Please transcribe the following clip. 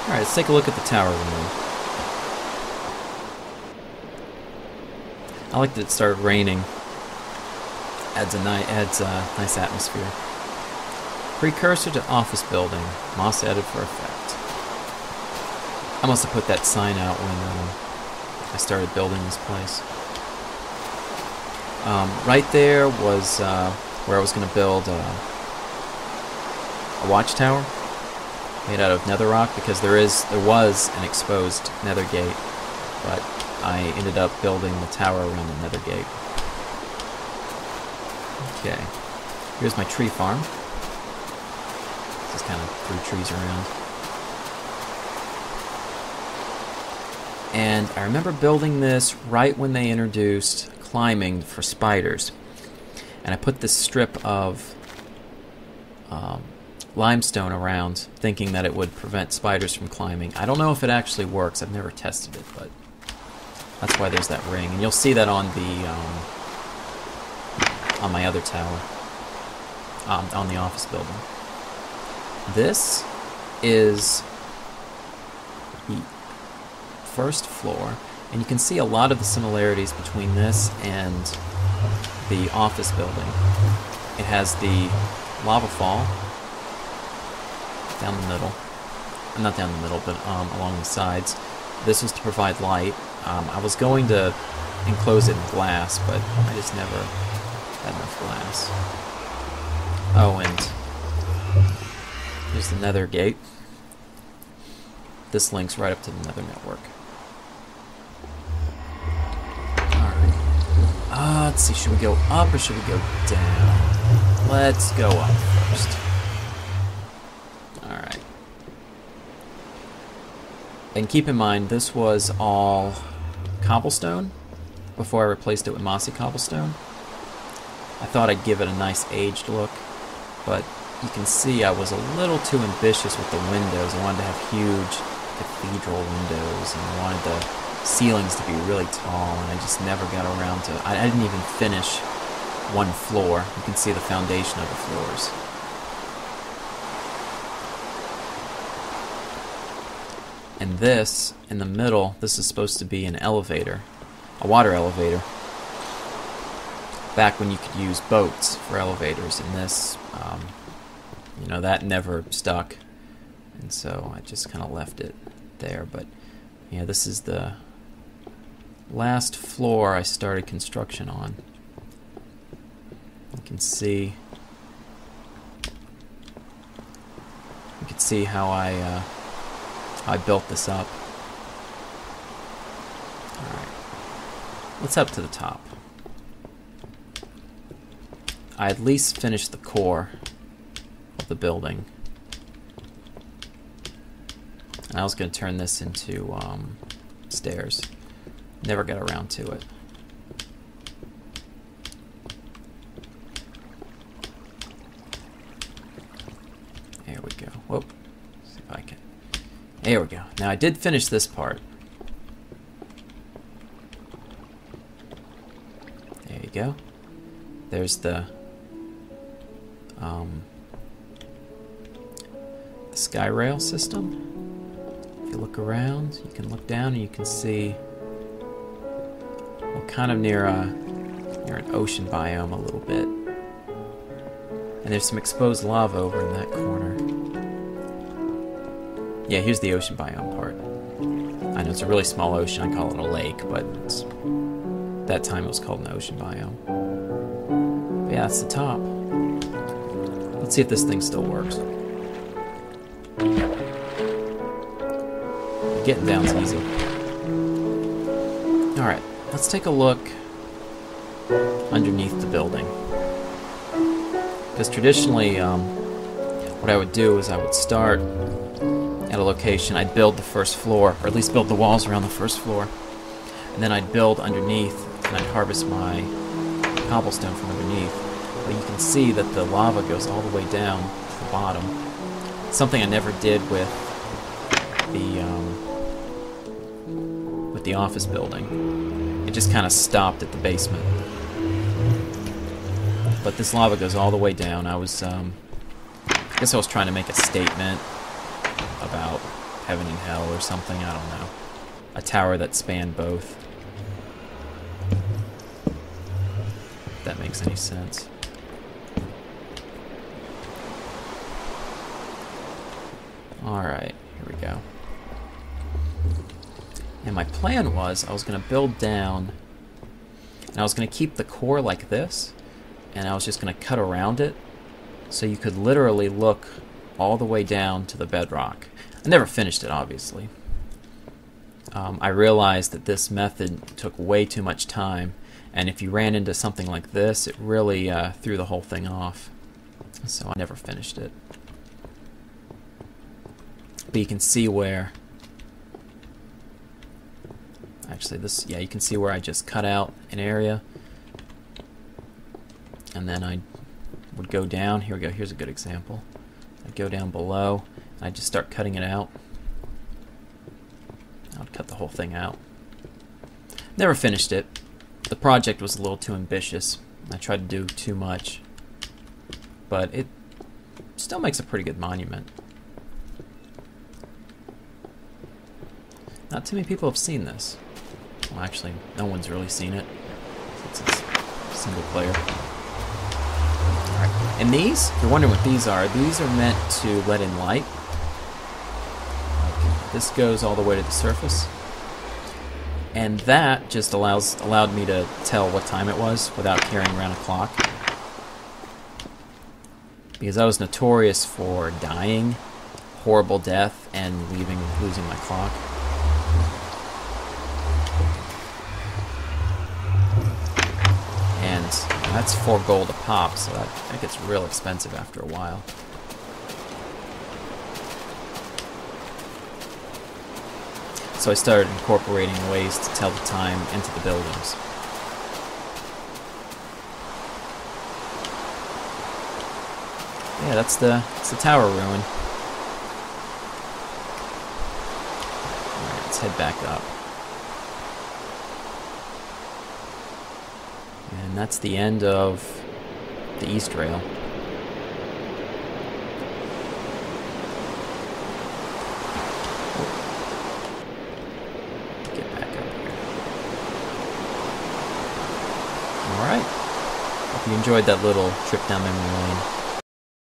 Alright, let's take a look at the tower room. I like that it started raining. Adds a nice atmosphere. Precursor to office building. Moss added for effect. I must have put that sign out when I started building this place. Right there was where I was going to build a watchtower made out of netherrock, because there was an exposed nether gate, but I ended up building the tower around the nether gate. Okay, here's my tree farm. Just kind of threw trees around. And I remember building this right when they introduced climbing for spiders. And I put this strip of limestone around, thinking that it would prevent spiders from climbing. I don't know if it actually works. I've never tested it, but that's why there's that ring. And you'll see that on the on my other tower, on the office building. This is the first floor, and you can see a lot of the similarities between this and the office building. It has the lava fall down the middle. Not down the middle, but along the sides. This was to provide light. I was going to enclose it in glass, but I just never had enough glass. Oh, and here's the nether gate. This links right up to the nether network. Alright. Let's see, should we go up or should we go down? Let's go up first. Alright. And keep in mind, this was all cobblestone before I replaced it with mossy cobblestone. I thought I'd give it a nice aged look, but you can see I was a little too ambitious with the windows. I wanted to have huge cathedral windows, and I wanted the ceilings to be really tall, and I just never got around to... I didn't even finish one floor. You can see the foundation of the floors. And this, in the middle, this is supposed to be an elevator, a water elevator. Back when you could use boats for elevators, and this, you know, that never stuck. And so I just kind of left it there. But, yeah, this is the last floor I started construction on. You can see how I built this up. Alright. Let's up to the top. I at least finished the core of the building. And I was going to turn this into stairs. Never got around to it. There we go. Whoop. See if I can. There we go. Now I did finish this part. There you go. There's the sky rail system. If you look around, you can look down and you can see we're kind of near an ocean biome a little bit. And there's some exposed lava over in that corner. Yeah, here's the ocean biome part. I know it's a really small ocean, I call it a lake, but that time it was called an ocean biome. But yeah, that's the top. Let's see if this thing still works. Getting down's easy. Alright, let's take a look underneath the building. Because traditionally, what I would do is I would start at a location, I'd build the first floor, or at least build the walls around the first floor, and then I'd build underneath, and I'd harvest my cobblestone from underneath. But you can see that the lava goes all the way down to the bottom. Something I never did with the office building. It just kind of stopped at the basement. But this lava goes all the way down. I guess I was trying to make a statement about heaven and hell or something, I don't know. A tower that spanned both. If that makes any sense. Alright, here we go. And my plan was I was going to build down, and I was going to keep the core like this, and I was just going to cut around it so you could literally look all the way down to the bedrock. I never finished it, obviously. I realized that this method took way too much time, and if you ran into something like this, it really threw the whole thing off. So I never finished it. But you can see where... Actually, this, yeah, you can see where I just cut out an area, and then I would go down. Here we go. Here's a good example. I'd go down below, and I'd just start cutting it out. I would cut the whole thing out. Never finished it. The project was a little too ambitious. I tried to do too much, but it still makes a pretty good monument. Not too many people have seen this. Well, actually, no one's really seen it, since it's single player. Alright, and these, if you're wondering what these are meant to let in light. Okay. This goes all the way to the surface. And that just allowed me to tell what time it was without carrying around a clock. Because I was notorious for dying, horrible death, and losing my clock. And that's 4 gold a pop, so that gets real expensive after a while. So I started incorporating ways to tell the time into the buildings. Yeah, it's the tower ruin. Alright, let's head back up. And that's the end of the east rail. Get back up here. Alright. Hope you enjoyed that little trip down memory lane.